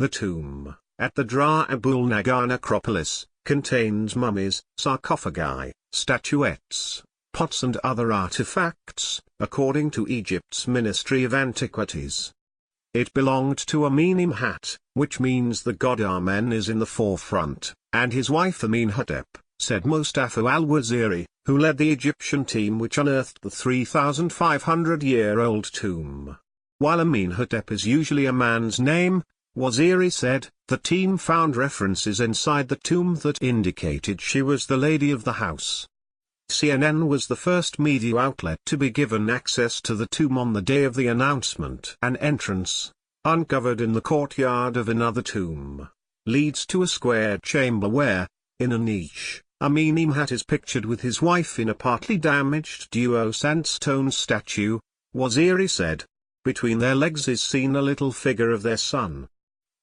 The tomb, at the Dra Abul Nagar necropolis, contains mummies, sarcophagi, statuettes, pots and other artifacts, according to Egypt's Ministry of Antiquities. It belonged to Amenemhat, which means the god Amen is in the forefront, and his wife Amenhotep, said Mustafa al-Waziri, who led the Egyptian team which unearthed the 3,500-year-old tomb. While Amenhotep is usually a man's name, Waziri said, the team found references inside the tomb that indicated she was the lady of the house. CNN was the first media outlet to be given access to the tomb on the day of the announcement. An entrance, uncovered in the courtyard of another tomb, leads to a square chamber where, in a niche, Amenemhat is pictured with his wife in a partly damaged duo sandstone statue, Waziri said. Between their legs is seen a little figure of their son.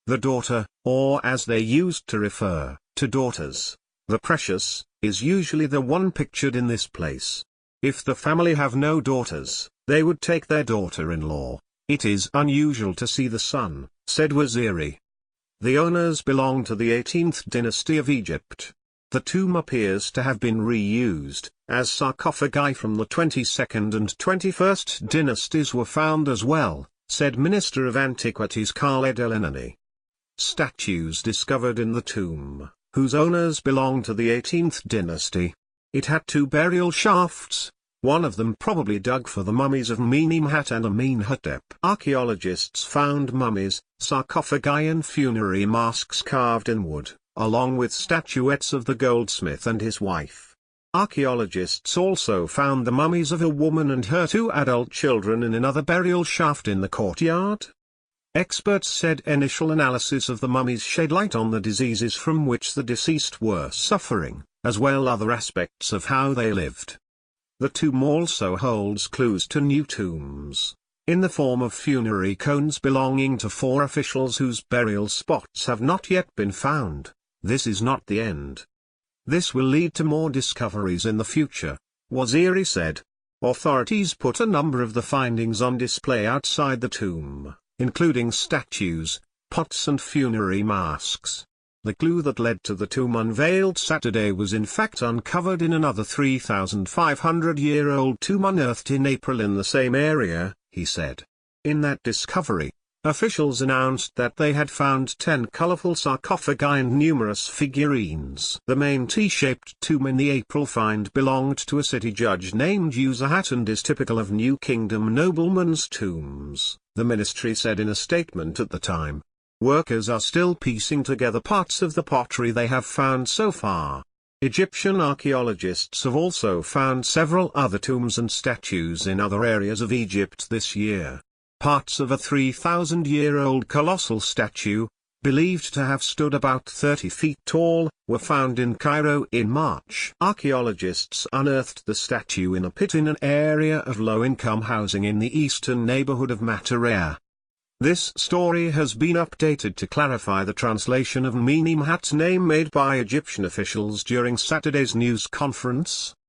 The daughter, or as they used to refer to daughters, the precious, is usually the one pictured in this place. If the family have no daughters, they would take their daughter-in-law. It is unusual to see the son, said Waziri. The owners belong to the 18th dynasty of Egypt. The tomb appears to have been reused, as sarcophagi from the 22nd and 21st dynasties were found as well, said Minister of Antiquities Khaled El-Enani. Statues discovered in the tomb, whose owners belong to the 18th dynasty. It had two burial shafts, one of them probably dug for the mummies of Amenemhat and Amenhotep. Archaeologists found mummies, sarcophagi and funerary masks carved in wood, along with statuettes of the goldsmith and his wife. Archaeologists also found the mummies of a woman and her two adult children in another burial shaft in the courtyard. Experts said initial analysis of the mummies shed light on the diseases from which the deceased were suffering, as well as other aspects of how they lived. The tomb also holds clues to new tombs, in the form of funerary cones belonging to 4 officials whose burial spots have not yet been found. This is not the end. This will lead to more discoveries in the future, Waziri said. Authorities put a number of the findings on display outside the tomb, including statues, pots and funerary masks. The clue that led to the tomb unveiled Saturday was in fact uncovered in another 3,500-year-old tomb unearthed in April in the same area, he said. In that discovery, officials announced that they had found 10 colorful sarcophagi and numerous figurines. The main T-shaped tomb in the April find belonged to a city judge named Uzahat and is typical of New Kingdom noblemen's tombs, the ministry said in a statement at the time. Workers are still piecing together parts of the pottery they have found so far. Egyptian archaeologists have also found several other tombs and statues in other areas of Egypt this year. Parts of a 3,000-year-old colossal statue, believed to have stood about 30 feet tall, were found in Cairo in March. Archaeologists unearthed the statue in a pit in an area of low-income housing in the eastern neighborhood of Matarea. This story has been updated to clarify the translation of Amenemhat's name made by Egyptian officials during Saturday's news conference.